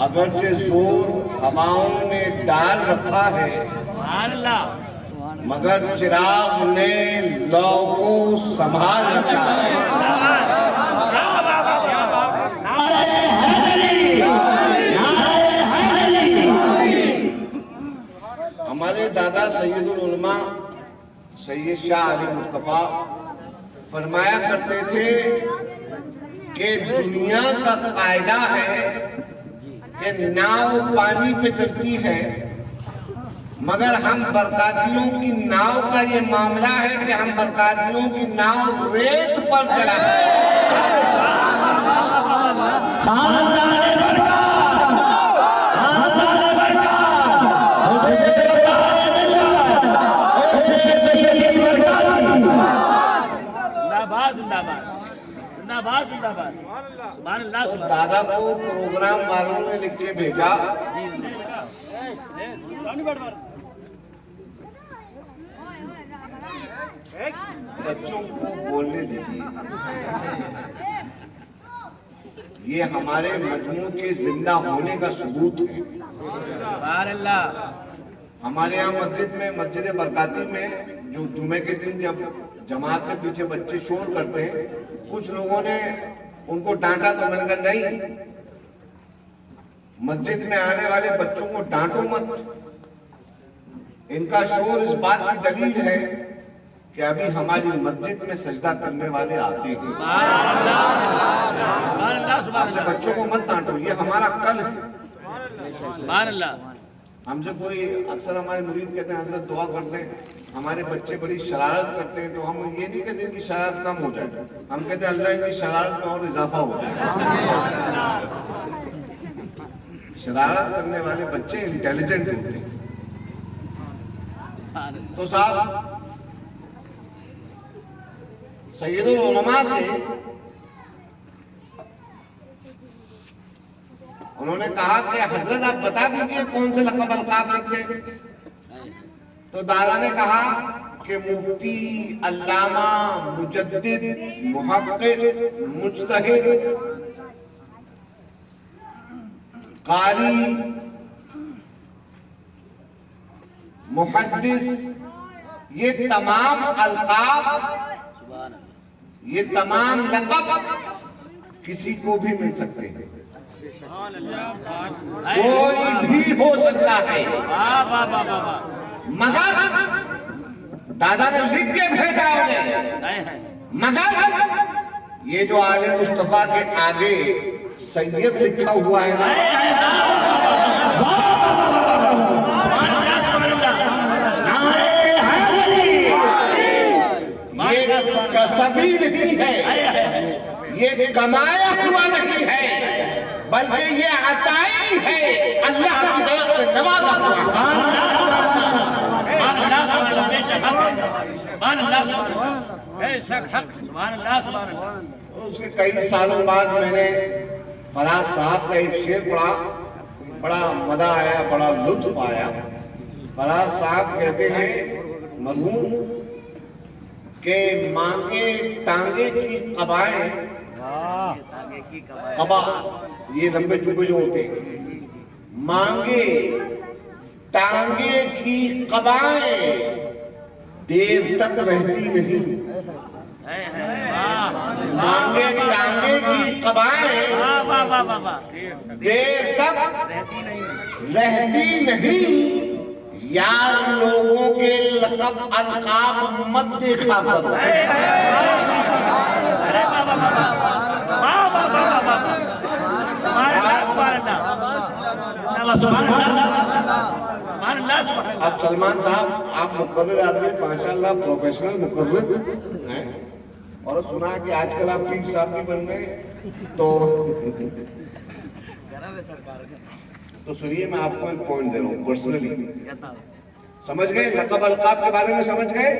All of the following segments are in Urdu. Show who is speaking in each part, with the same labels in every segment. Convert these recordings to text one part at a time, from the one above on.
Speaker 1: اگرچہ زور ہواؤں نے ڈال رکھا ہے، مگر چراغ نے لو کو سنبھال رکھا ہے۔ ہمارے دادا سید العلماء سید شاہ علی مصطفیٰ فرمایا کرتے تھے کہ دنیا کا قاعدہ ہے کہ ناؤ پانی پہ چلتی ہے، مگر ہم برکاتیوں کی ناؤ کا یہ معاملہ ہے کہ ہم برکاتیوں کی ناؤ ریت پر چلا ہے۔ تو دادا کو پروگرام والوں نے لکھ کے بھیجا، بچوں کو بولنے دیجیے، یہ ہمارے مجموع کے زندہ ہونے کا ثبوت ہے۔ ہمارے یہاں مسجد میں، مسجد برکاتی میں جو جمعے کے دن جب جماعت کے پیچھے بچے شور کرتے ہیں، کچھ لوگوں نے ان کو ڈانٹا، تو میں نے کہا نہیں، مسجد میں آنے والے بچوں کو ڈانٹو مت، ان کا شور اس بات کی دلیل ہے کہ ابھی ہماری مسجد میں سجدہ کرنے والے آتے ہیں۔ بچوں کو مت ڈانٹو، یہ ہمارا کل ہے۔ ہم سے کوئی اکثر ہمارے مرید کہتے ہیں حضرت دعا کرتے ہیں، ہمارے بچے بڑی شرارت کرتے ہیں، تو ہم یہ نہیں کہتے کہ شرارت کم ہو جائے، ہم کہتے ہیں اللہ ان کی شرارت میں اور اضافہ ہو جائے۔ شرارت کرنے والے بچے انٹیلیجنٹ ہوتے ہیں۔ تو صاحب سید العلماء سے انہوں نے کہا کہ حضرت آپ بتا دیجئے کون سے لقب القاب رکھتے ہیں؟ تو دادا نے کہا کہ مفتی، علامہ، مجدد، محقق، مجتہد، قاری، محدث، یہ تمام القاب، یہ تمام لقب کسی کو بھی مل سکتے ہیں، کوئی بھی ہو سکتا ہے، مگر دادا نے لکھ کے بھیجا انہیں، مگر یہ جو آل مصطفیٰ کے آگے سید لکھا ہوا ہے نا، یہ کسبی نہیں ہے، یہ کمایا ہوا نہیں ہے، بلکہ یہ عطائی ہے، اللہ کی طرف سے نوازا ہوا ہے۔ اس کے کئی سالوں بعد میں نے فراز صاحب کا ایک شعر پڑھا، بڑا مزہ آیا، بڑا لطف آیا۔ فراز صاحب کہتے ہیں مرحوم کہ مانگے ٹانگے کی قبائیں، قبا یہ لمبے چوبے جو ہوتے ہیں، مانگے ٹانگے کی قبائیں دیر تک رہتی نہیں، مانگے ٹانگے کی قبائیں دیر تک رہتی نہیں، یار لوگوں کے لقب القاب مت دیکھا کرو۔ اب سلمان صاحب آپ مقرر آدمی، ماشاءاللہ پروفیشنل مقرر ہیں، اور سنا کہ آج کل آپ پیر صاحب بھی بن گئے، تو سنیے میں آپ کو ایک پوائنٹ دے رہا ہوں پرسنلی، سمجھ گئے لقب القاب کے بارے میں؟ سمجھ گئے؟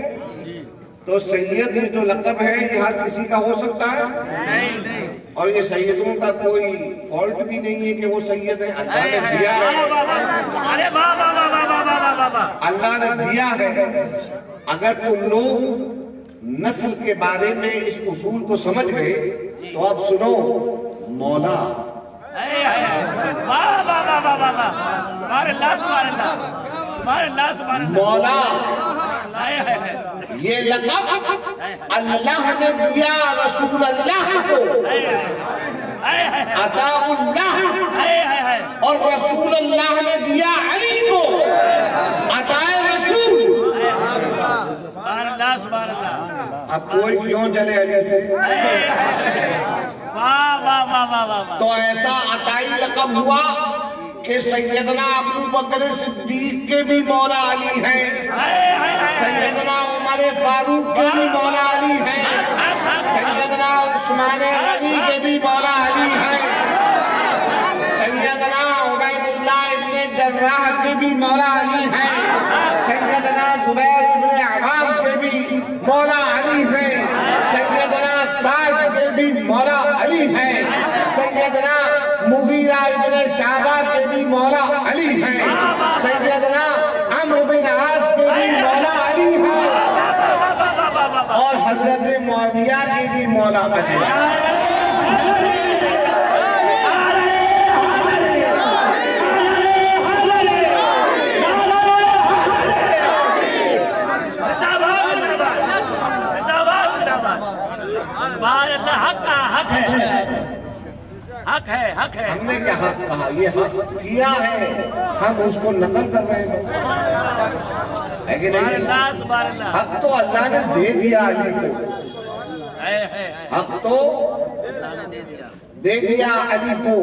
Speaker 1: تو سید یہ جو لقب ہے یہ ہر کسی کا ہو سکتا ہے، اور یہ سیدوں کا کوئی فالٹ بھی نہیں ہے کہ وہ سید ہیں، اللہ نے دیا ہے، اللہ نے دیا ہے۔ اگر تم لوگ نسل کے بارے میں اس اصول کو سمجھ گئے تو اب سنو، مولا
Speaker 2: واہ واہ واہ واہ واہ واہ، سبحان اللہ سبحان اللہ سبحان اللہ سبحان اللہ،
Speaker 1: مولا
Speaker 2: ہائے ہائے ہائے
Speaker 1: یہ لقب اللہ نے دیا رسول اللہ کو،
Speaker 2: ہائے ہائے
Speaker 1: عطا اللہ،
Speaker 2: ہائے ہائے ہائے،
Speaker 1: اور رسول اللہ نے دیا علی کو عطا رسول۔
Speaker 2: سبحان اللہ سبحان اللہ،
Speaker 1: اب کوئی کیوں جلے علی سے؟
Speaker 2: واہ واہ واہ واہ واہ،
Speaker 1: تو ایسا عطائی لقب ہوا کہ سیدنا ابو بکر صدیق کے بھی مولا علی ہیں، سیدنا عمر فاروق کے بھی مولا علی ہیں، سیدنا عثمان غنی کے بھی مولا علی ہیں، سیدنا عبید اللہ ابن جراح کے بھی مولا علی ہیں، سیدنا زبیر ابن عوام کے بھی مولا علی ہیں، سیدنا سعد کے بھی مولا علی ہیں، سیدنا مغیرہ ابن شعبہ کے بھی مولا علی ہیں، سیدنا عمرو بن عاص کے بھی مولا علی ہیں، اور حضرت معاویہ کے بھی مولا علی ہیں۔
Speaker 2: سبحان اللہ، حق کا حق ہے، حق ہے حق ہے،
Speaker 1: ہم نے کیا حق کہا؟ یہ حق کیا ہے، ہم اس کو نقل کر رہے ہیں بس، ہے کہ
Speaker 2: سبحان
Speaker 1: نہیں؟
Speaker 2: اللہ سبحان اللہ،
Speaker 1: حق تو اللہ نے دے دیا علی کو، حق تو دے دیا علی کو۔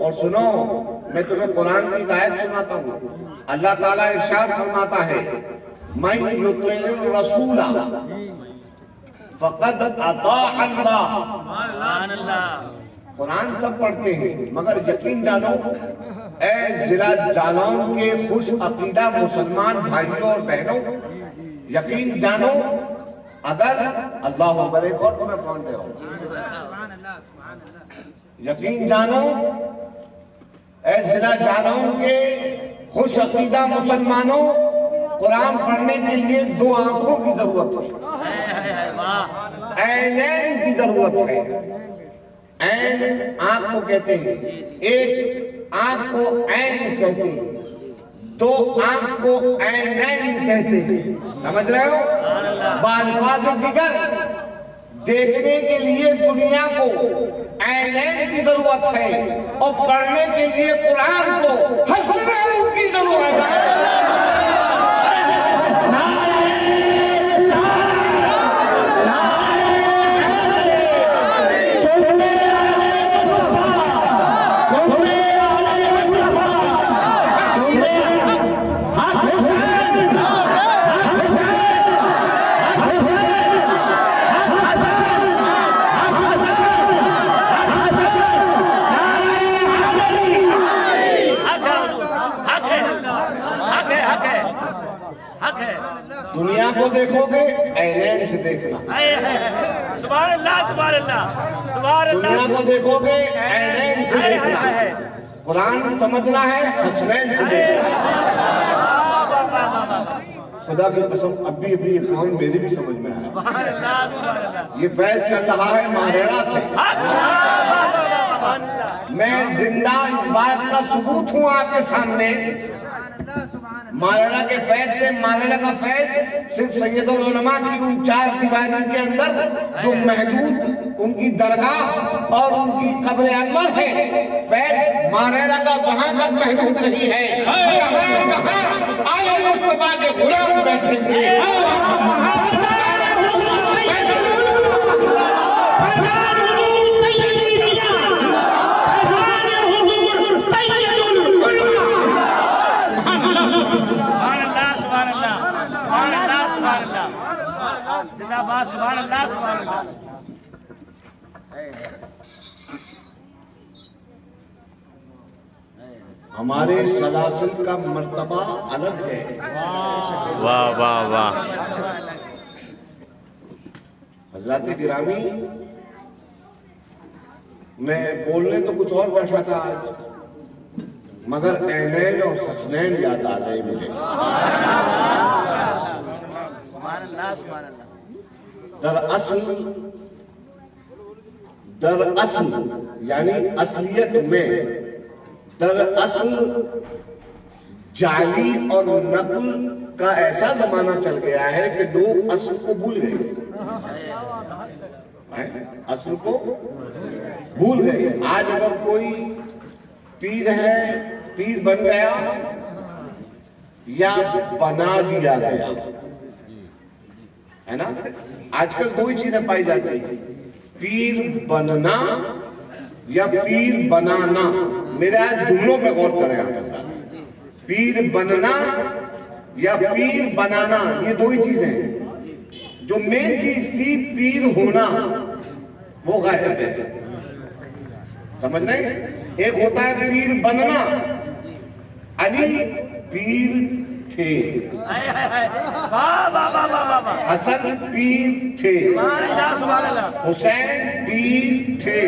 Speaker 1: اور سنو، میں تمہیں قرآن کی آیت سناتا ہوں، اللہ تعالیٰ ارشاد فرماتا ہے مَن یُطِعِ الرَّسُولَ فَقَدْ أَطَاعَ اللَّهَ۔
Speaker 2: سبحان اللہ،
Speaker 1: قرآن سب پڑھتے ہیں مگر یقین جانو اے ضلع جالون کے خوش عقیدہ مسلمان بھائیوں اور بہنوں، یقین جانو اگر اللہ اکبر، ایک اور تمہیں پوائنٹ دے رہا ہوں، یقین جانو اے ضلع جالون کے خوش عقیدہ مسلمانوں، قرآن پڑھنے کے لیے دو آنکھوں کی ضرورت ہے، عینین کی ضرورت ہے۔ عین آنکھ کو کہتے ہیں، ایک آنکھ کو عین کہتے ہیں، دو آنکھ کو عینین کہتے ہیں، سمجھ رہے ہو؟ بالفاظ دیگر دیکھنے کے لیے دنیا کو عینین کی ضرورت ہے، اور پڑھنے کے لیے قرآن کو حسنین کی ضرورت ہے۔ دنیا کو دیکھو گے عینین سے دیکھنا،
Speaker 2: سبحان اللہ سبحان اللہ سبحان اللہ،
Speaker 1: دنیا کو دیکھو گے عینین سے دیکھنا، قرآن سمجھنا ہے حسنین سے دیکھنا۔ خدا کی قسم ابھی یہ قول میری بھی سمجھ میں آیا،
Speaker 2: سبحان اللہ سبحان اللہ،
Speaker 1: یہ فیض چل رہا ہے ماہرہ سے، میں زندہ اس بات کا ثبوت ہوں آپ کے سامنے، ماہرہ کے فیض سے، ماہرہ کا فیض صرف سید العلماء کی ان چار دیواری کے اندر جو محدود ان کی درگاہ اور ان کی قبر انور ہے، فیض ماہرہ کا وہاں تک محدود نہیں ہے، جہاں آئے مصطفیٰ کے غلام بیٹھیں گے۔
Speaker 2: زندہ باد، سبحان اللہ سبحان اللہ۔
Speaker 1: ہمارے سلاسل کا مرتبہ الگ ہے،
Speaker 3: واہ واہ واہ،
Speaker 1: حضرات گرامی، میں بولنے تو کچھ اور بیٹھا تھا آج، مگر عینین اور حسنین یاد آ گئے مجھے۔
Speaker 2: سبحان اللہ سبحان اللہ،
Speaker 1: دراصل یعنی اصلیت میں دراصل جعلی اور نقل کا ایسا زمانہ چل گیا ہے کہ لوگ اصل کو بھول گئے، اصل کو بھول گئے۔ آج اگر کوئی پیر ہے، پیر بن گیا یا بنا دیا گیا ہے نا، آج کل دو ہی چیزیں پائی جاتی ہیں، پیر بننا یا پیر بنانا۔ میرے آج جملوں پہ غور کریں آپ، پیر بننا یا پیر بنانا، یہ دو ہی چیزیں ہیں۔ جو مین چیز تھی پیر ہونا وہ غائب ہے، سمجھ رہے ہیں؟ ایک ہوتا ہے پیر بننا، علی پیر تھے، حسن پیر تھے، حسین پیر تھے،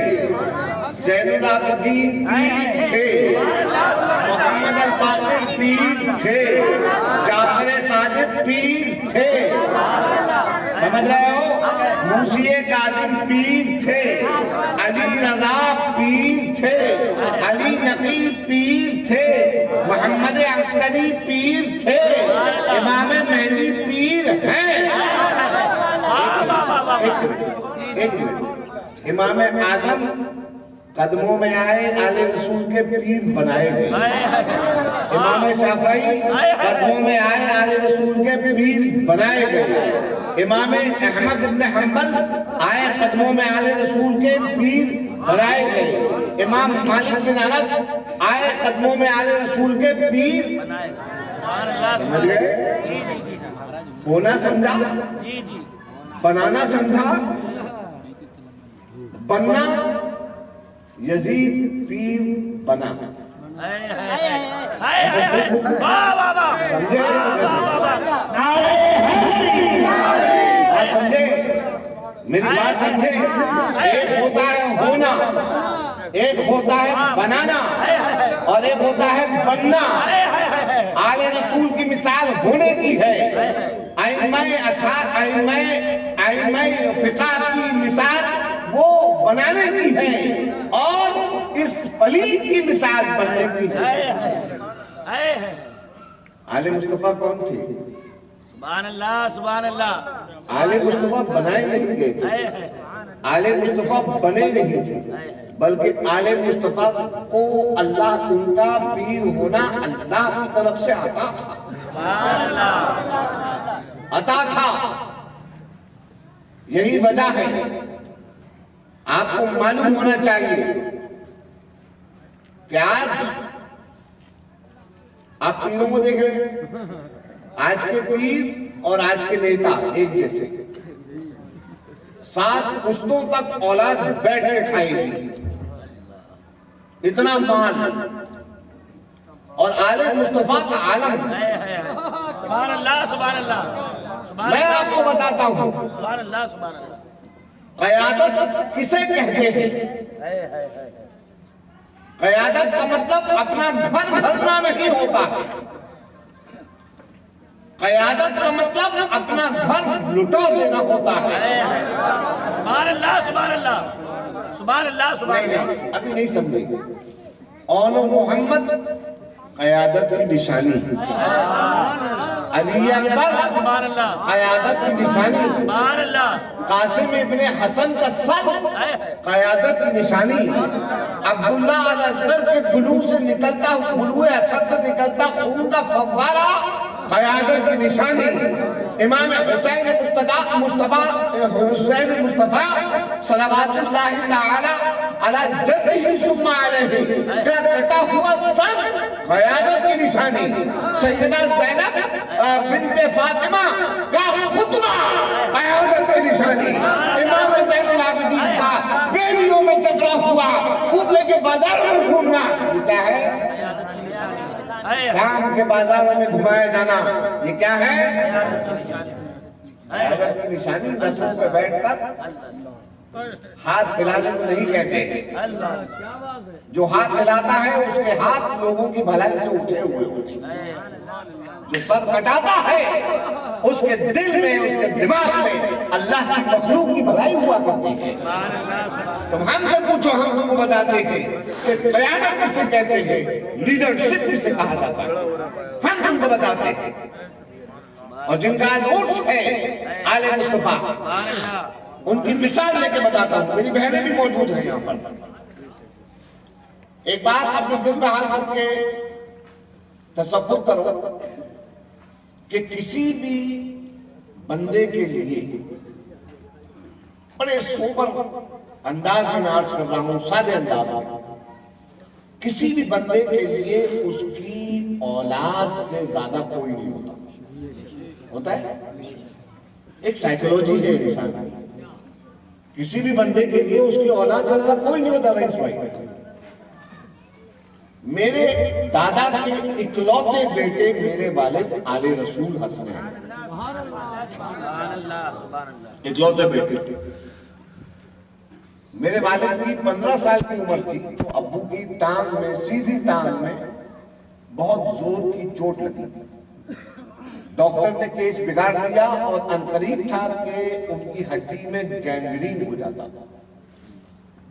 Speaker 1: زین العابدین پیر تھے، محمد الباقر پیر تھے، جعفر صادق پیر تھے، سمجھ رہے ہو؟ موسی کاظم پیر تھے، علی رضا پیر تھے، علی نقی پیر تھے، محمد عسکری پیر تھے، امام مہدی پیر ہیں۔ ایک منٹ، امام اعظم قدموں میں آئے، آل رسول کے پیر بنائے گئے۔ امام شافعی قدموں میں آئے، آل رسول کے پیر بنائے گئے۔ امام احمد بن حنبل آئے، قدموں میں آل رسول کے پیر بنائے گئے۔ امام مالک بن انس آئے، قدموں میں آل رسول کے پیر سمجھ گئے؟ ہونا سمجھا، بنانا سمجھا، بننا یزید پیر بنا، سمجھے؟ سمجھے میری بات؟ سمجھے؟ ایک ہوتا ہے ہونا، ایک ہوتا ہے بنانا، اور ایک ہوتا ہے بننا۔ آل رسول کی مثال ہونے کی ہے، ائمہ فقہ کی مثال وہ بنانے کی ہے، اور اس پلید کی مثال بننے کی ہے۔ آل مصطفیٰ کون تھے؟
Speaker 2: سبحان اللہ، سبحان اللہ۔
Speaker 1: آل مصطفیٰ بنائے نہیں گئے تھے، آل مصطفیٰ بنے نہیں تھے، بلکہ آل مصطفیٰ کو اللہ ان کا پیر ہونا اللہ کی طرف سے عطا تھا، عطا تھا۔ یہی وجہ ہے، آپ کو معلوم ہونا چاہیے کہ آج آپ پیروں کو دیکھ رہے ہیں، آج کے پیر اور آج کے نیتا ایک جیسے، 7 پشتوں تک اولاد بیٹھ کے کھائے گی، اتنا مال، اور آل مصطفیٰ کا عالم۔
Speaker 2: سبحان اللہ، سبحان اللہ۔
Speaker 1: میں آپ کو بتاتا ہوں
Speaker 2: سبحان اللہ، سبحان اللہ۔
Speaker 1: قیادت کسے کہتے ہیں؟ قیادت کا مطلب اپنا گھر بھرنا نہیں ہوتا ہے، قیادت کا مطلب اپنا گھر لٹا دینا ہوتا ہے۔
Speaker 2: سبحان اللہ، سبحان اللہ، سبحان اللہ، سبحان اللہ۔
Speaker 1: ابھی نہیں سمجھے، اون محمد قیادت کی نشانی، علی اکبر
Speaker 2: سبحان اللہ،
Speaker 1: قیادت کی نشانی،
Speaker 2: سبحان اللہ۔
Speaker 1: قاسم ابن حسن کا سر قیادت کی نشانی، عبداللہ الاصغر کے گلو سے نکلتا، گلو اچھد سے نکلتا خون کا فوارہ قیادت کی نشانی، امام حسین مصطفیٰ صلوات اللہ تعالی علی جدہ ثم علیہ کا کٹا ہوا سر قیادت کی نشانی، سیدہ زینب بنت فاطمہ کا خطبہ قیادت کی نشانی، امام زین العابدین کا بیڑیوں میں چکرا ہوا گھومنے کے بازار میں گھومنا، کیا ہے؟ شام کے بازاروں میں گھمایا جانا، یہ کیا ہے؟ قیادت کی نشانی۔ رتھوں پہ بیٹھ کر ہاتھ ہلانے کو نہیں کہتے، جو ہاتھ ہلاتا ہے اس کے ہاتھ لوگوں کی بھلائی سے اٹھے ہوئے ہوتے ہیں۔ جو سر کٹاتا ہے اس کے دل میں، اس کے دماغ میں اللہ کی مخلوق کی بھلائی ہوا کرتی ہے۔ تم ہم سے پوچھو، ہم تم کو بتاتے ہیں کہ قیادت کس سے کہتے ہیں، لیڈرشپ کس سے کہا جاتا ہے، ہم تم کو بتاتے ہیں۔ اور جن کا آج عرس ہے آل مصطفیٰ، ان کی مثال لے کے بتاتا ہوں، میری بہنیں بھی موجود ہیں یہاں پر۔ ایک بات اپنے دل میں ہاتھ رکھ کے تصور کرو کہ کسی بھی بندے کے لیے، بڑے سوبر انداز میں عرض کر رہا ہوں، سادے انداز میں، کسی بھی بندے کے لیے اس کی اولاد سے زیادہ کوئی نہیں ہوتا ہے؟ ایک سائیکولوجی ہے انسان کی، کسی بھی بندے کے لیے اس کی اولاد سے زیادہ کوئی نہیں ہوتا رئیس بھائی۔ میرے دادا کے اکلوتے بیٹے میرے والد آل رسول حسنین، اکلوتے بیٹے۔ میرے والد کی 15 سال کی عمر تھی تو ابو کی ٹانگ میں، سیدھی ٹانگ میں بہت زور کی چوٹ لگی تھی۔ ڈاکٹر نے کیس بگاڑ دیا اور عنقریب تھا کہ ان کی ہڈی میں گینگرین ہو جاتا تھا۔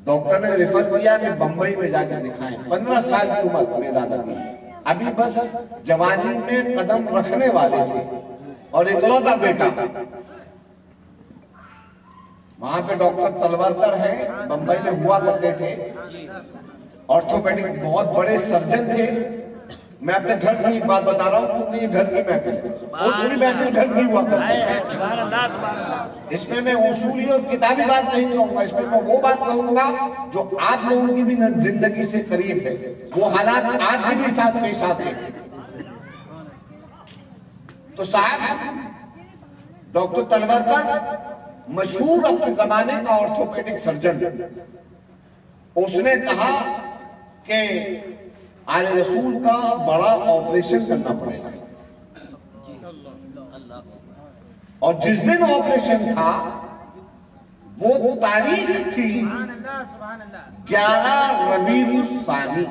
Speaker 1: ڈاکٹر نے ریفر کیا کہ بمبئی میں جا کے دکھائیں۔ 15 سال کی عمر میرے دادا کی، ابھی بس جوانی میں قدم رکھنے والے تھے اور اکلوتا بیٹا۔ وہاں پہ ڈاکٹر تلورکر ہیں، بمبئی میں ہوا کرتے تھے، آرتھوپیڈک بہت بڑے سرجن تھے۔ میں اپنے گھر کی ایک بات بتا رہا ہوں کیونکہ یہ گھر کی محفل ہے، اصولی محفل گھر کی ہوا کرتی ہے۔ اس میں اصولی اور کتابی بات نہیں کہوں گا، اس میں وہ بات کہوں گا جو آپ لوگوں کی بھی زندگی سے قریب ہے، وہ حالات آپ کے بھی ساتھ پیش آتے ہیں۔ تو صاحب ڈاکٹر تلورکر مشہور اپنے زمانے کا آرتھوپیڈک سرجن، اس نے کہا کہ آل رسول کا بڑا آپریشن کرنا پڑے گا، اور جس دن آپریشن تھا وہ تاریخ تھی 11 ربیع الثانی،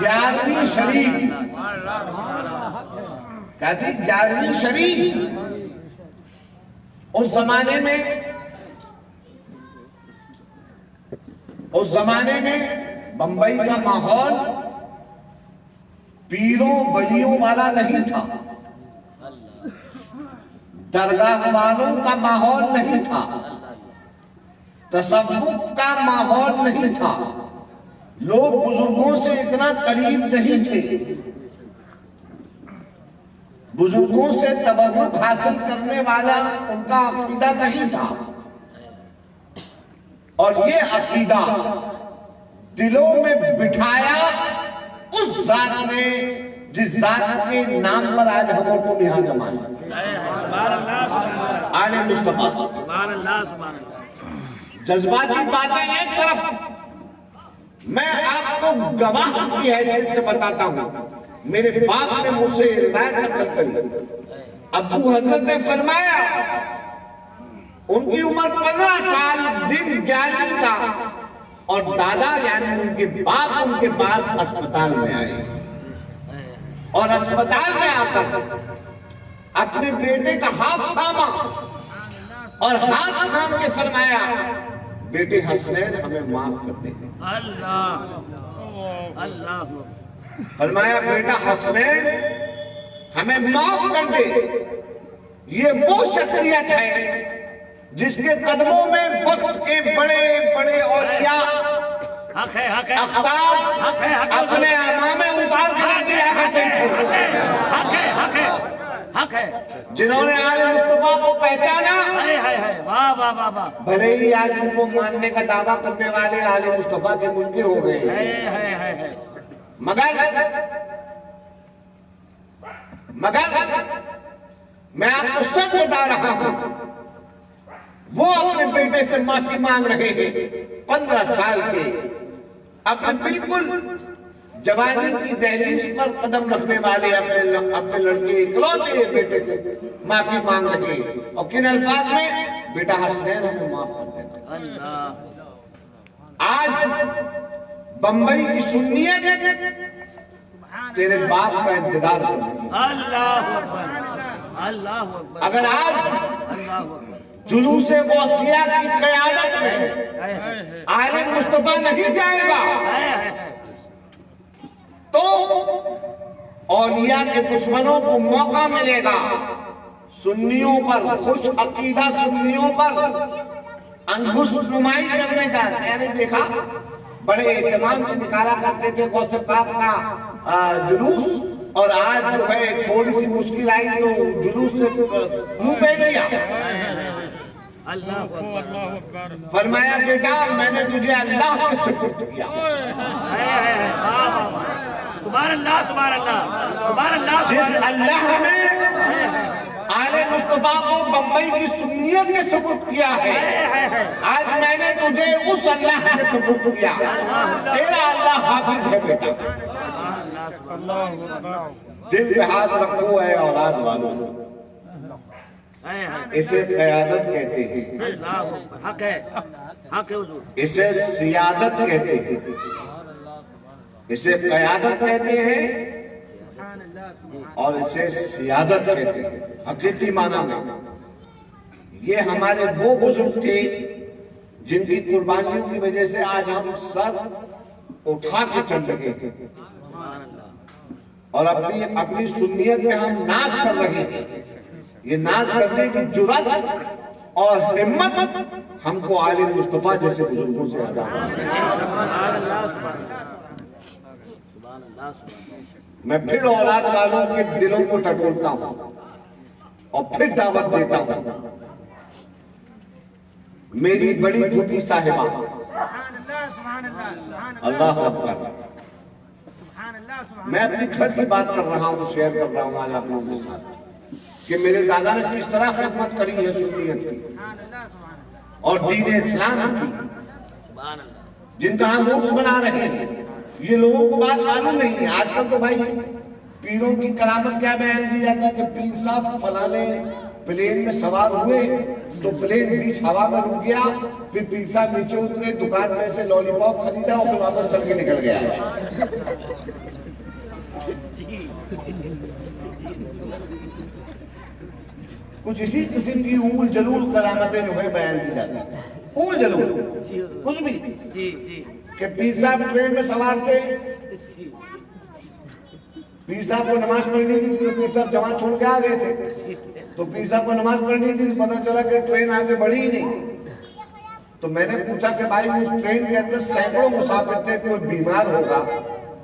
Speaker 1: 11ویں شریف، کیا تھی 11ویں شریف۔ اس زمانے میں بمبئی کا ماحول پیروں ولیوں والا نہیں تھا، درگاہ والوں کا ماحول نہیں تھا، تصوف کا ماحول نہیں تھا، لوگ بزرگوں سے اتنا قریب نہیں تھے، بزرگوں سے تبرک حاصل کرنے والا ان کا عقیدہ نہیں تھا، اور یہ عقیدہ دلوں میں بٹھایا اس ذات نے جس ذات کے نام پر آج ہم لوگ کو یہاں جمع ہے، آل مصطفیٰ۔ جذباتی باتیں ایک طرف، میں آپ کو گواہ کی حیثیت سے بتاتا ہوں، میرے باپ نے مجھ سے روایت نقل کری، ابو حضرت نے فرمایا ان کی عمر 15 سال، دن 11 کا، اور دادا یعنی ان کے باپ ان کے پاس اسپتال میں آئے، اور اسپتال میں آ کر اپنے بیٹے کا ہاتھ تھاما اور ہاتھ تھام کے فرمایا، بیٹے حسنین ہمیں معاف کر دے۔ فرمایا بیٹا حسنین ہمیں معاف کر دے، یہ وہ شخصیت ہے جس کے قدموں میں وقت کے بڑے بڑے اولیاء اقطاب اپنے امامے اتار کر دیا کرتے تھے، جنہوں نے آل مصطفیٰ کو پہچانا، بھلے ہی آج ان کو ماننے کا دعویٰ کرنے والے آل مصطفیٰ کے منکر ہو گئے، مگر میں آپ کو سچ بتا رہا ہوں، وہ اپنے بیٹے سے معافی مانگ رہے ہیں، 15 سال کے، اپنے بالکل جوانی کی دہلیز پر قدم رکھنے والے اپنے لڑکے اکلوتے بیٹے سے معافی مانگ رہے ہیں، اور کن الفاظ میں؟ بیٹا حسنین ہمیں معاف کر دینا۔ آج بمبئی کی سنیت تیرے باپ کا انتظار کر رہی ہے۔
Speaker 2: اللہ اکبر، اللہ اکبر،
Speaker 1: اگر آج
Speaker 2: اللہ اکبر،
Speaker 1: جلوس غوثیہ کی قیادت میں عالم مصطفیٰ نہیں جائے گا تو اولیاء کے دشمنوں کو موقع ملے گا سنیوں پر، خوش عقیدہ سنیوں پر انگشت نمائی کرنے کا۔ میں نے دیکھا بڑے اہتمام سے نکالا کرتے تھے غوث پاک کا جلوس، اور آج جو ہے تھوڑی سی مشکل آئی تو جلوس سے منہ پہ گیا۔
Speaker 2: اللہ اکبر،
Speaker 1: فرمایا بیٹا میں نے تجھے اللہ کے سپرد کیا۔
Speaker 2: سبحان اللہ، سبحان اللہ، سبحان اللہ،
Speaker 1: جس اللہ نے آل مصطفیٰ کو بمبئی کی سنیت کے سپرد کیا ہے، آج میں نے تجھے اس اللہ کے سپرد کیا۔ تیرا اللہ حافظ ہے بیٹا۔ دل پہ ہاتھ رکھو اے اولاد والوں، اسے قیادت کہتے ہیں،
Speaker 2: اللہ اکبر، حق ہے، حق ہے حضور،
Speaker 1: اسے سیادت کہتے ہیں، اسے قیادت کہتے ہیں اور اسے سیادت کہتے ہیں حقیقی معنی میں۔ یہ ہمارے وہ بزرگ تھے جن کی قربانیوں کی وجہ سے آج ہم سر اٹھا کے چل رہے ہیں اور اپنی سنیت میں ہم ناز کر رہے ہیں۔ یہ ناز کرنے کی جرات اور ہمت ہم کو عالم مصطفیٰ جیسے بزرگوں سے عطا ہوئی۔ میں پھر اولاد والوں کے دلوں کو ٹٹولتا ہوں اور پھر دعوت دیتا ہوں۔ میری بڑی چھوٹی صاحبہ، اللہ اکبر، میں اپنی گھر کی بات کر رہا ہوں، شیئر کر رہا ہوں آج آپ لوگوں کے ساتھ کہ میرے دادا نے کس طرح خدمت کری ہے سنیت کی اور دین اسلام کی، جن کا ہم عرس بنا رہے ہیں۔ یہ لوگوں کو بات معلوم نہیں ہے۔ آج کل تو بھائی پیروں کی کرامت کیا بیان دی جاتی ہے کہ پیر صاحب فلانے پلین میں سوار ہوئے تو پلین بیچ ہوا میں رک گیا، پھر پیر صاحب نیچے اترے، دکان میں سے لولی پاپ خریدا اور پھر واپس چل کے نکل گیا۔ کچھ اسی قسم کی اول جلول کرامتیں جو ہے بیان کی جاتی ہیں، اول جلول کچھ بھی کہ پیر صاحب ٹرین میں سوار تھے، پیر صاحب کو نماز پڑھنی تھی، پیر صاحب جماعت چھوڑ کے آ گئے تھے، تو پیر صاحب کو نماز پڑھنی تھی، پتہ چلا کہ ٹرین آگے بڑھی ہی نہیں۔ تو میں نے پوچھا کہ بھائی اس ٹرین کے اندر سینکڑوں مسافر تھے، کوئی بیمار ہوگا،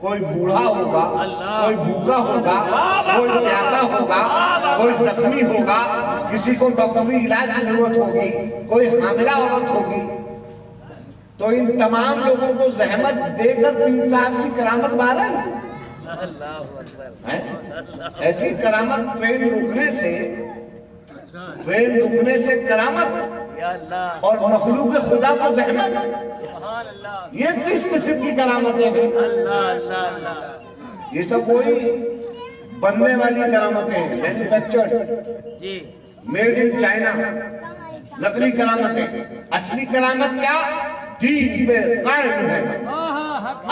Speaker 1: کوئی بوڑھا ہوگا، کوئی بھوکا ہوگا، کوئی پیاسا ہوگا، کوئی زخمی ہوگا، کسی کو ڈاکٹری علاج کی ضرورت ہوگی، کوئی حاملہ عورت ہوگی، تو ان تمام لوگوں کو زحمت دے کر پیر صاحب کی کرامت بارن ایسی کرامت ٹرین رکنے سے کرامت اور مخلوق خدا کو زحمت، یہ کس قسم کی کرامتیں ہیں؟ یہ سب کوئی بننے والی کرامتیں ہیں، مینوفیکچرڈ، میڈ ان چائنا، نقلی کرامتیں۔ اصلی کرامت کیا؟ دین پہ قائم ہے۔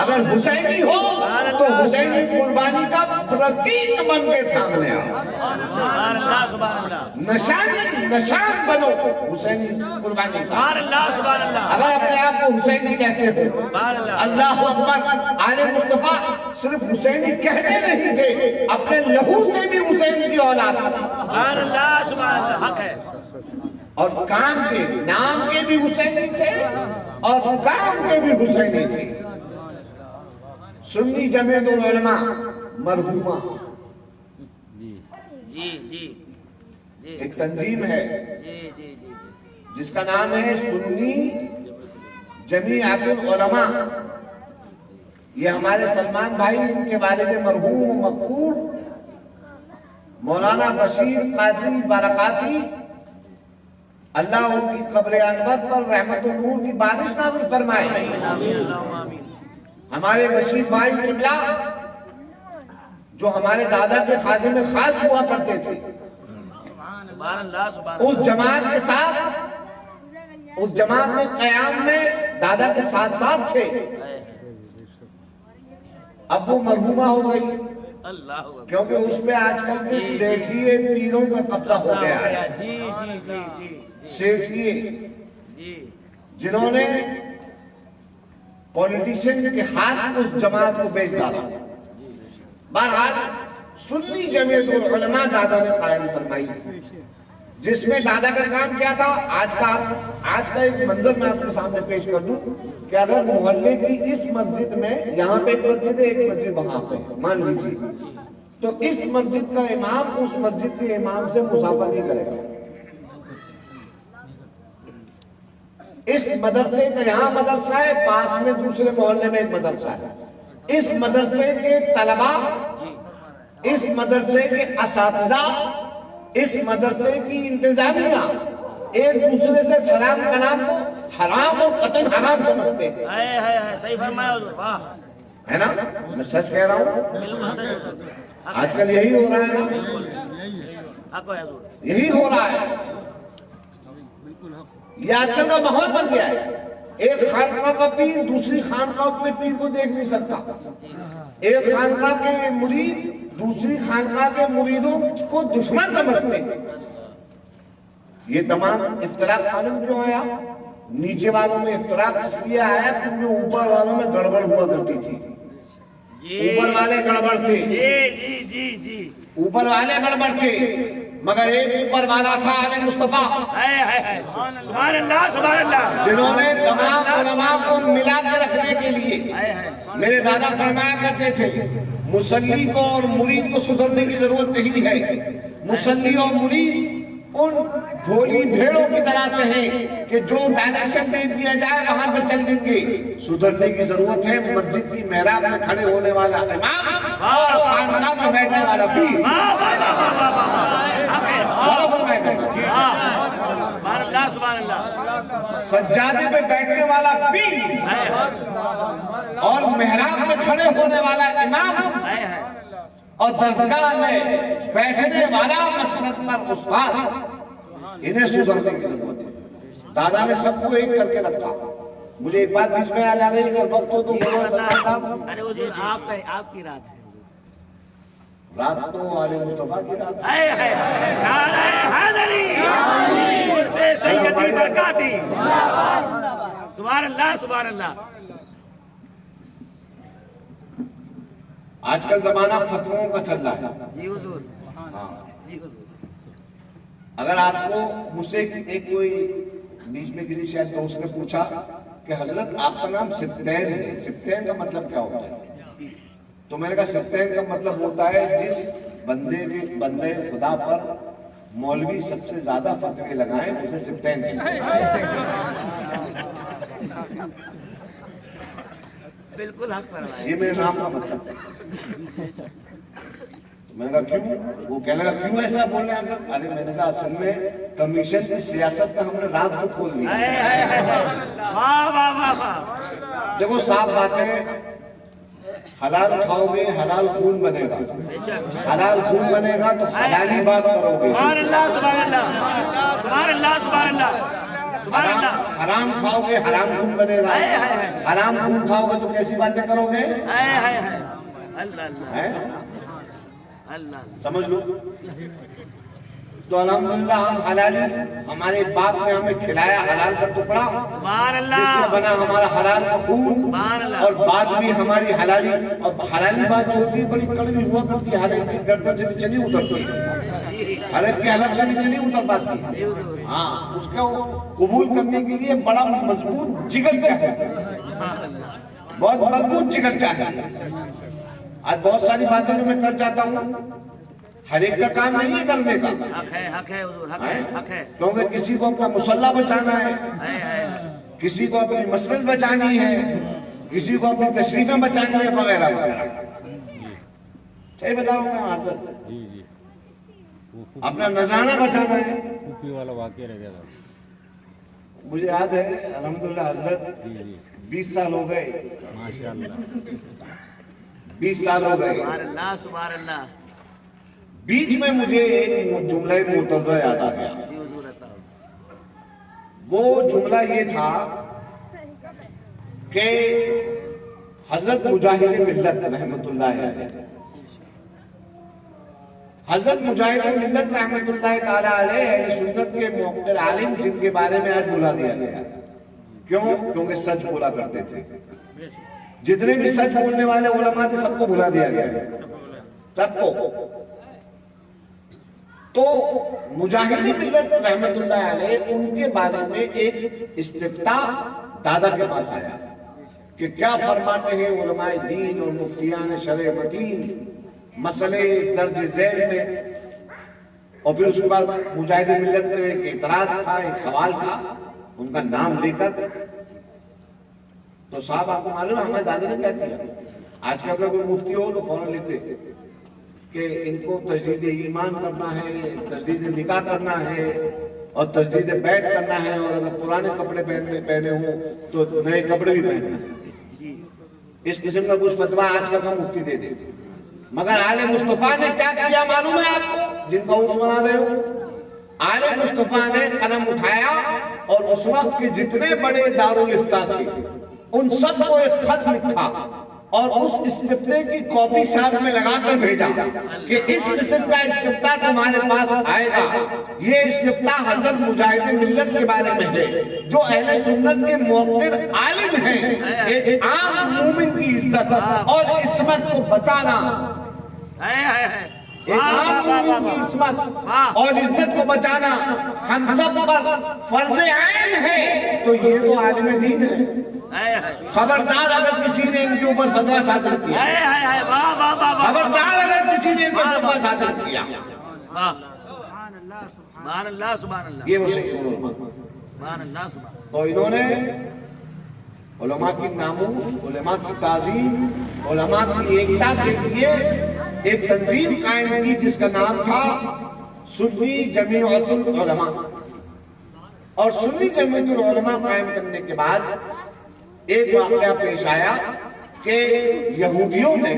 Speaker 1: اگر حسینی ہو تو حسینی قربانی کا پرتیک بن کے سامنے آؤ، نشان بنو حسینی قربانی کا۔ اگر اپنے آپ کو حسینی کہتے ہو، اللہ اکبر، آل مصطفیٰ صرف حسینی کہتے نہیں تھے، اپنے لہو سے بھی حسین کی اولاد اور کام کے نام کے بھی حسینی تھے اور کام کے بھی حسینی تھے۔ سنی جمعیت العلماء مرحومہ ایک تنظیم ہے جس کا نام ہے سنی جمعیت العلماء۔ یہ ہمارے سلمان بھائی، ان کے والد مرحوم مغفور مولانا بشیر قادری برکاتی، اللہ ان کی قبر انور پر رحمت و نور کی بارش نازل فرمائے۔ ہمارے بشیر بھائی قبلہ جو ہمارے دادا کے خادم خاص ہوا کرتے تھے، اس جماعت کے ساتھ، اس جماعت کے قیام میں دادا کے ساتھ ساتھ تھے اب وہ مرحوما ہو گئی
Speaker 2: اللہ اکبر.
Speaker 1: کیونکہ اس پہ آج کل کے سیٹھیے پیروں کا قبضہ ہو گیا ہے.
Speaker 2: جی جی جی جی
Speaker 1: سیٹھیے
Speaker 2: جی
Speaker 1: جنہوں نے پولیٹیشنز کے ہاتھ اس جماعت کو بیچ ڈالا. بہرحال سنی جمعیت العلماء دادا نے قائم فرمائی، جس میں دادا کا کام کیا تھا. آج کا ایک منظر میں آپ کے سامنے پیش کر دوں کہ اگر محلے کی اس مسجد میں، یہاں پہ ایک مسجد ہے، ایک مسجد وہاں پہ مان لیجیے، تو اس مسجد کا امام اس مسجد کے امام سے مسافہ نہیں کرے گا. اس مدرسے کا یہاں مدرسہ ہے، پاس میں دوسرے محلے میں ایک مدرسہ ہے. اس مدرسے کے طلباء، اس مدرسے کے اساتذہ، اس مدرسے کی انتظامیہ ایک دوسرے سے سلام کلام کو حرام اور قطعی حرام سمجھتے ہیں.
Speaker 2: صحیح فرمایا حضور. واہ
Speaker 1: ہے نا؟ میں سچ کہہ رہا ہوں.
Speaker 2: بالکل سچ.
Speaker 1: آج کل یہی ہو رہا ہے نا،
Speaker 2: حق ہے حضور.
Speaker 1: یہی ہو رہا ہے. یہ آج کل کا ماحول بن گیا ہے. ایک خانقاہ کا پیر دوسری خانقاہ کے پیر کو دیکھ نہیں سکتا. ایک خانقاہ کے مرید دوسری خانقاہ کے مریدوں کو دشمن سمجھتے ہیں. یہ تمام افتراق معلوم کیوں آیا؟ نیچے والوں میں افتراق اس لیے آیا کیونکہ اوپر والوں میں گڑبڑ ہوا کرتی تھی. اوپر والے گڑبڑ تھے،
Speaker 2: جی جی جی
Speaker 1: اوپر والے گڑبڑ تھے، مگر ایک اوپر والا تھا علی مصطفیٰ،
Speaker 2: سبحان اللہ سبحان اللہ.
Speaker 1: جنہوں نے تمام علماء کو ملا کے رکھنے کے لیے. میرے دادا فرمایا کرتے تھے مصلی کو اور مرید کو سدھرنے کی ضرورت نہیں ہے. مصلی اور مرید ان بھولی بھیڑوں کی طرح سے ہیں کہ جو ڈائریکشن دے دیا جائے وہاں پہ چل دیں گے. سدھرنے کی ضرورت ہے مسجد کی محراب میں کھڑے ہونے والا امام اور خانقاہ میں بیٹھنے والا پیر.
Speaker 2: سبحان اللہ سبحان اللہ.
Speaker 1: سجادے پہ بیٹھنے والا پیر اور محراب میں کھڑے ہونے والا امام اور درسگاہ میں بیٹھنے والا مسند پر استاد، انہیں سدھرنے کی ضرورت ہے. دادا نے سب کو ایک کر کے رکھا. مجھے ایک بات بیچ میں یاد آ رہی ہے کہ وقت ہو تو
Speaker 2: ارے حضور آپ کی رات ہے حضور.
Speaker 1: رات تو آل مصطفیٰ کی رات.
Speaker 2: سے سیدی برکاتی. سبحان اللہ سبحان اللہ.
Speaker 1: آج کل زمانہ فتووں کا چل رہا ہے.
Speaker 2: جی حضور.
Speaker 1: ہاں،
Speaker 2: جی حضور.
Speaker 1: اگر آپ کو مجھ سے ایک کوئی بیچ میں کسی شاید دوست نے پوچھا کہ حضرت آپ کا نام سبتین ہے، سبتین کا مطلب کیا ہوتا ہے؟ تو میں نے کہا سبتین کا مطلب ہوتا ہے جس بندے خدا پر مولوی سب سے زیادہ فتوے لگائیں اسے سبتین کہتے ہیں.
Speaker 2: بالکل حق فرمایا.
Speaker 1: یہ میرے نام کا مطلب ہے. میں نے کہا کیوں؟ وہ کہنے لگا کیوں ایسا بول رہے ہیں حضرت؟ ارے میں نے کہا اصل میں کمیشن کی سیاست کا ہم نے رات کو کھول دیا.
Speaker 2: واہ واہ واہ واہ.
Speaker 1: دیکھو صاف بات ہے، حلال کھاؤ گے حلال خون بنے گا. حلال خون بنے گا تو حلالی بات کرو گے.
Speaker 2: سبحان اللہ سبحان اللہ سبحان اللہ سبحان اللہ.
Speaker 1: حرام کھاؤ گے حرام خون بنے گا. حرام خون کھاؤ گے تو کیسی باتیں کرو گے؟
Speaker 2: اللہ اللہ.
Speaker 1: سمجھ لو. تو الحمدللہ ہم حلالی، ہمارے باپ نے ہمیں کھلایا حلال کا ٹکڑا جس سے بنا ہمارا حلال کا خون، اور بات بھی ہماری حلالی. اور حلالی بات جو ہوتی ہے بڑی کڑوی ہوا کرتی ہے، ہر ایک کی گردن سے نیچے نہیں اترتی، ہر ایک کی حلق سے نیچے نہیں اتر پاتی. ہاں، اس کو قبول کرنے کے لیے بڑا مضبوط جگر چاہیے، بہت مضبوط جگر چاہیے. آج بہت ساری باتیں جو میں کر جاتا ہوں ہر ایک کا کام نہیں ہے کرنے کا.
Speaker 2: حق ہے حضور. حق ہے.
Speaker 1: کیونکہ کسی کو اپنا مسلح بچانا ہے، کسی کو اپنی مسجد بچانی ہے، کسی کو اپنی تشریفیں بچانی ہے، وغیرہ وغیرہ. صحیح بتاؤں میں حضرت، اپنا نذرانہ بچانا ہے.
Speaker 4: والا واقعہ رہ گیا تھا.
Speaker 1: مجھے یاد ہے الحمدللہ حضرت 20 سال ہو گئے،
Speaker 4: ماشاءاللہ
Speaker 1: 20 سال ہو گئے.
Speaker 2: سبحان اللہ سبحان اللہ.
Speaker 1: بیچ میں مجھے ایک جملہ معترضہ یاد آ گیا. وہ جملہ یہ تھا کہ حضرت مجاہد ملت رحمت اللہ علیہ، حضرت مجاہد ملت رحمت اللہ تعالیٰ علیہ اہل سنت کے موقر عالم، جن کے بارے میں آج بلا دیا گیا. کیوں؟ کیونکہ سچ بولا کرتے تھے. جتنے بھی سچ بولنے والے علماء تھے سب کو بلا دیا گیا ہے، سب کو. تو مجاہد ملت رحمت اللہ علیہ ان کے بارے میں ایک استفتاء دادا کے پاس آیا کہ کیا فرماتے ہیں علماء دین اور مفتیان شرع متین مسئلے درج ذیل میں. اور پھر اس کے بعد مجاہد ملت میں ایک اعتراض تھا، ایک سوال تھا، ان کا نام لے کر. تو صاحب آپ کو معلوم ہے ہمارے دادا نے کیا کیا؟ آج کل اگر کوئی مفتی ہو تو فوراً لکھ دیتے کہ ان کو تجدید ایمان کرنا ہے، تجدید نکاح کرنا ہے اور تجدید بیعت کرنا ہے، اور اگر پرانے کپڑے پہنے ہوں تو نئے کپڑے بھی پہننا ہے. اس قسم کا کچھ فتویٰ آج کل کا مفتی دے دے. مگر آل مصطفیٰ نے کیا کیا معلوم ہے آپ کو، جن کا عرس بنا رہے ہو؟ آل مصطفیٰ نے قلم اٹھایا اور اس وقت کے جتنے بڑے دارالافتاء تھے ان سب کو ایک خط لکھا اور اس استفتاء کی کاپی ساتھ میں لگا کر بھیجا کہ اس قسم کا استفتاء تمہارے پاس آئے گا. یہ استفتاء حضرت مجاہد ملت کے بارے میں ہے، جو اہل سنت کے موقر عالم ہیں. ایک عام مومن کی عزت اور عصمت کو بچانا، ایک عام مومن کی عصمت اور عزت کو بچانا ہم سب پر فرض عین ہے. تو یہ تو عالم دین ہے. خبردار اگر کسی نے ان کے اوپر فتویٰ صادر کیا، خبردار اگر کسی نے ان پر فتویٰ صادر کیا، یہ وہ صحیح علماء. تو انہوں نے علماء کی ناموس، علماء کی تعظیم، علماء کی ایکتا کے لیے ایک تنظیم قائم کی جس کا نام تھا سنی جمیعت العلماء. اور سنی جمیعت العلماء قائم کرنے کے بعد ایک واقعہ پیش آیا کہ یہودیوں نے،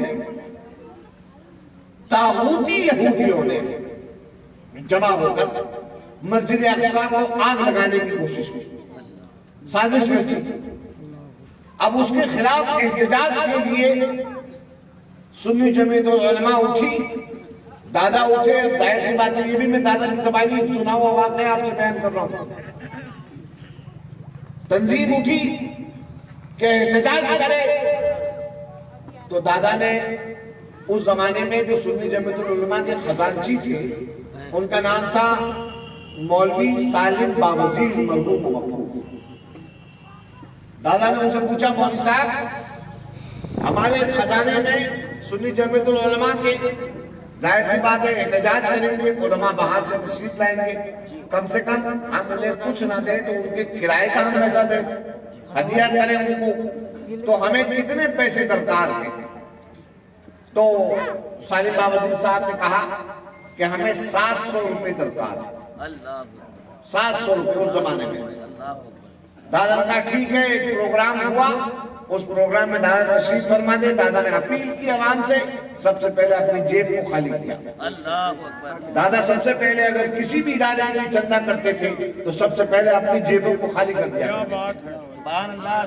Speaker 1: طاغوتی یہودیوں نے جمع ہو کر مسجد اقصیٰ کو آگ لگانے کی کوشش کی، سازش رچی. اب اس کے خلاف احتجاج کے لیے سنی جمیعت العلماء اٹھی، دادا اٹھے. ظاہر سی بات ہے یہ بھی میں دادا کی زبانی سنا ہوا واقعہ آپ سے بیان کر رہا ہوں. تنظیم اٹھی کہ احتجاج کرے. تو دادا نے اس زمانے میں جو سنی جمیعت العلماء کے خزانچی تھے ان کا نام تھا مولوی سالم باوزیر مرحوم مغفور. دادا نے ان سے پوچھا مولوی صاحب ہمارے خزانے میں سنی جمیعت العلماء کے ظاہر سی بات ہے احتجاج کریں گے، علماء باہر سے تشریف لائیں گے، کم سے کم ہم انہیں کچھ نہ دیں تو ان کے کرائے کا ہم پیسہ دیں، ہدیہ کریں ان کو، تو ہمیں کتنے پیسے درکار ہیں؟ تو سالم باوزیر صاحب نے کہا کہ ہمیں 700 روپے درکار ہے. 700 روپے اس زمانے میں. دادا نے کہا ٹھیک ہے. ایک پروگرام ہوا، اس پروگرام میں دادا تشریف فرما دے. دادا نے اپیل کی عوام سے، سب سے پہلے اپنی جیب کو خالی کیا. دادا سب سے پہلے اگر کسی بھی ادارے کے لیے چندہ کرتے تھے تو سب سے پہلے اپنی جیبوں کو خالی کر دیا.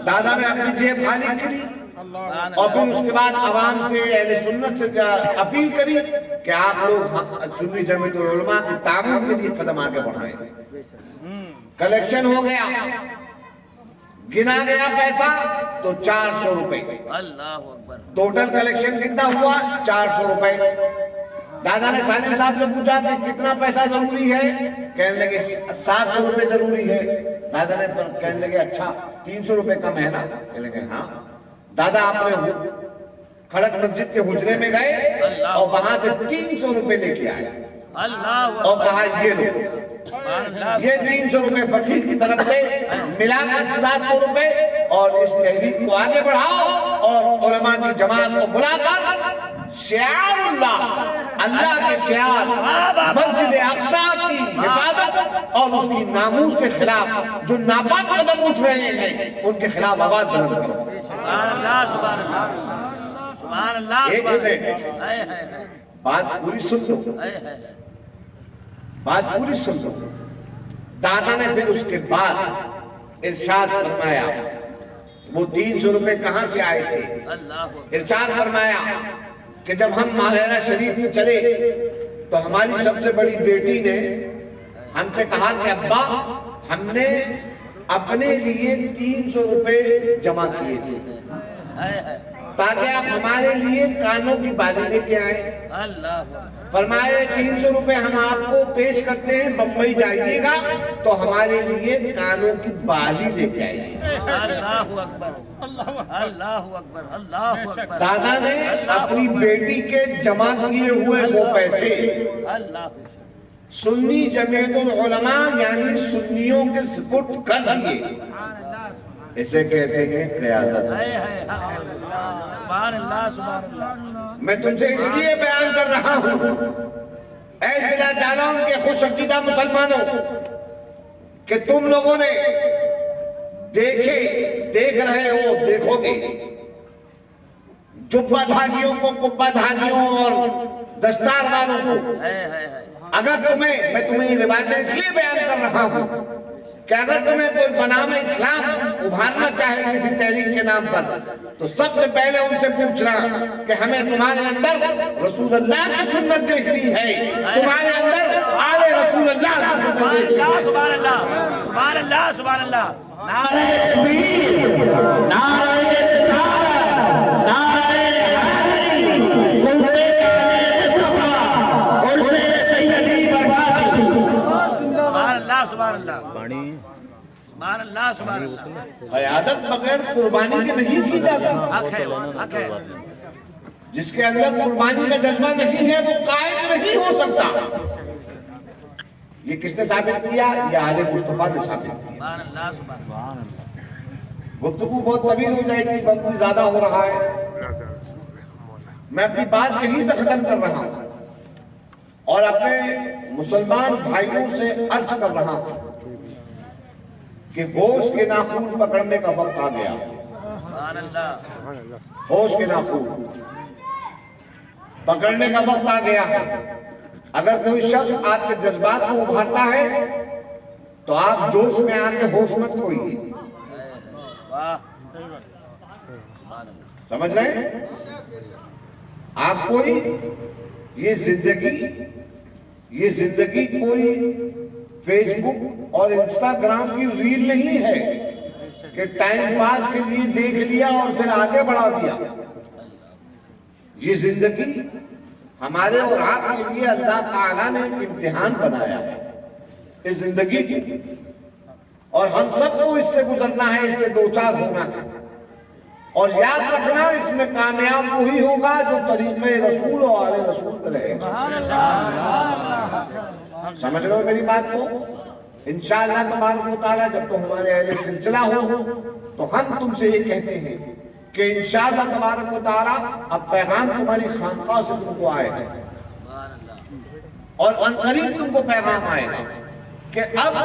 Speaker 1: دادا نے اپنی جیب خالی کری اور پھر اس کے بعد عوام سے، اہل سنت سے اپیل کری کہ آپ لوگ سنی جمیعت العلماء کی تعاون کے لیے قدم آگے بڑھائیں. کلیکشن ہو گیا، گنا گیا پیسہ تو 400 روپے. ٹوٹل کلیکشن کتنا ہوا؟ 400 روپے. دادا نے سالم صاحب سے پوچھا کہ کتنا پیسہ ضروری ہے؟ کہنے لگے 700 روپے ضروری ہے. دادا نے کہنے لگے اچھا 300 روپے کم ہے نا؟ کہنے لگے ہاں. دادا اپنے کھڑک مسجد کے حجرے میں گئے اور وہاں سے 300 روپے لے کے آئے اور کہا یہ لو. یہ 300 روپے فقیر کی طرف سے ملا کر 700 روپے، اور اس تحریک کو آگے بڑھاؤ اور علماء کی جماعت کو بلا کر شعار اللہ کے شعار مسجد اقصیٰ کی حفاظت اور اس کی ناموس کے خلاف جو ناپاک قدم اٹھ رہے ہیں ان کے خلاف آواز بلند کرو. ایک منٹ، بات پوری سن لو، بات پوری سن لو. دادا نے پھر اس کے بعد ارشاد فرمایا وہ 300 روپے کہاں سے آئے تھے؟ ارشاد فرمایا کہ جب ہم ماہرہ شریف سے چلے تو ہماری سب سے بڑی بیٹی نے ہم سے کہا کہ ابا ہم نے اپنے لیے 300 روپے جمع کیے تھے تاکہ آپ ہمارے لیے کانوں کی بالی لے کے آئیں. فرمائے 300 روپے ہم آپ کو پیش کرتے ہیں, بمبئی جائیے گا تو ہمارے لیے کانوں کی بالی لے کے آئیے. دادا نے اپنی بیٹی کے جمع کیے ہوئے وہ پیسے سنی جمعیت العلماء یعنی سنیوں کے سپرد کر دیے. اسے کہتے ہیں قیادت. میں تم سے اس لیے بیان کر رہا ہوں اے ضلع جالون کے خوش عقیدہ مسلمانوں کہ تم لوگوں نے دیکھ رہے ہو, دیکھو گے جبہ دھاریوں کو, کبہ دھاریوں اور دستار والوں کو. اگر میں تمہیں یہ روایتیں اس لیے بیان کر رہا ہوں کہ اگر تمہیں کوئی بنام اسلام ابھارنا چاہے کسی تحریک کے نام پر تو سب سے پہلے ان سے پوچھنا کہ ہمیں تمہارے اندر رسول اللہ کی سنت دیکھنی ہے, تمہارے اندر آل رسول اللہ کی سنت دیکھنی ہے.
Speaker 2: سبحان اللہ, سبحان اللہ, سبحان اللہ.
Speaker 5: نعرہ تکبیر, نعرہ رسالت, نعرہ حیدری, قوت مصطفیٰ اور سے سیدی بربادی.
Speaker 2: سبحان اللہ, سبحان اللہ,
Speaker 4: پانی
Speaker 2: سبحان اللہ, سبحان اللہ.
Speaker 1: قیادت بغیر قربانی کے نہیں کی جاتی.
Speaker 2: حق ہے, حق ہے.
Speaker 1: جس کے اندر قربانی کا جذبہ نہیں ہے وہ قائد نہیں ہو سکتا. یہ کس نے ثابت کیا؟ یہ آل مصطفیٰ نے ثابت کیا.
Speaker 2: سبحان اللہ, سبحان اللہ.
Speaker 1: گفتگو بہت طویل ہو جائے گی, وقت بھی زیادہ ہو رہا ہے. میں اپنی بات یہیں پہ ختم کر رہا ہوں اور اپنے مسلمان بھائیوں سے عرض کر رہا ہوں کہ ہوش کے ناخن پکڑنے کا وقت آ گیا.
Speaker 2: سبحان اللہ.
Speaker 1: ہوش کے ناخن پکڑنے کا وقت آ گیا ہے. اگر کوئی شخص آپ کے جذبات کو ابھارتا ہے تو آپ جوش میں آ کے ہوش مت کھوئیے. سمجھ رہے ہیں؟ آپ کوئی یہ زندگی کوئی فیس بک اور انسٹاگرام کی ریل نہیں ہے کہ ٹائم پاس کے لیے دیکھ لیا اور پھر آگے بڑھا دیا. یہ زندگی ہمارے اور آپ کے لیے اللہ تعالیٰ نے ایک امتحان بنایا ہے اس زندگی کی, اور ہم سب کو اس سے گزرنا ہے, اس سے دوچار ہونا ہے. اور یاد رکھنا اس میں کامیاب وہی ہوگا جو طریقہ رسول اور آل رسول پہ رہے گا. سمجھ رہے ہو میری بات کو؟ انشاءاللہ تبارک و تعالیٰ جب تو ہمارے اہل سلسلہ ہو تو ہم تم سے یہ کہتے ہیں کہ انشاءاللہ تبارک و تعالیٰ اب پیغام تمہاری خانقاہ سے تم کو آئے گا اور عنقریب تم کو پیغام آئے گا کہ اب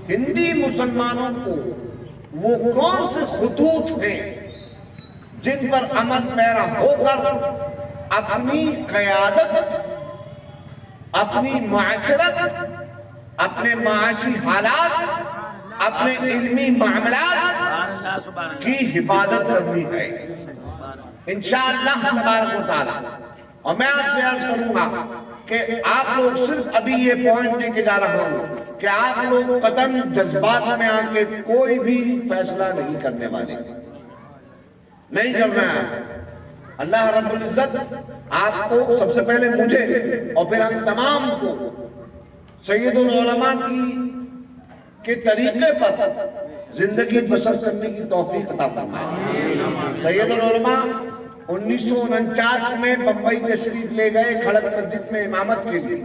Speaker 1: ہندی مسلمانوں کو وہ کون سے خطوط ہیں جن پر عمل پیرا ہو کر اپنی قیادت, اپنی معاشرت, اپنے معاشی حالات, اپنے علمی معاملات کی حفاظت کرنی ہے انشاءاللہ تبارک و تعالیٰ. اور میں آپ سے عرض کروں گا کہ آپ لوگ صرف ابھی یہ پوائنٹ دے کے جا رہا ہوں کہ آپ لوگ قطعاً جذبات میں آ کے کوئی بھی فیصلہ نہیں کرنے والے, نہیں کرنا ہے. اللہ رب العزت آپ کو سب سے پہلے مجھے اور پھر ہم تمام کو سید العلماء کے طریقے پر زندگی بسر کرنے کی توفیق عطا فرمائے. سید العلماء 1949 میں بمبئی تشریف لے گئے کھڑک مسجد میں امامت کے لیے.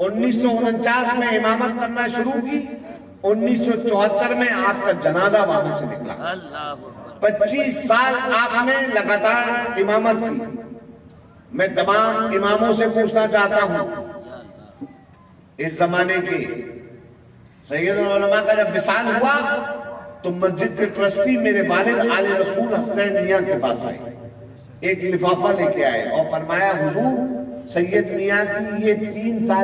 Speaker 1: 1949 میں امامت کرنا شروع کی. 1974 میں آپ کا جنازہ وہاں سے نکلا. 25 سال آپ نے لگاتار امامت کی. میں تمام اماموں سے پوچھنا چاہتا ہوں اس زمانے کے سید العلماء کا جب وصال ہوا تو مسجد کے ٹرسٹی میرے والد آل رسول حسنین میاں کے پاس آئے, ایک لفافہ لے کے آئے اور فرمایا حضور سید میاں کی یہ 3 سال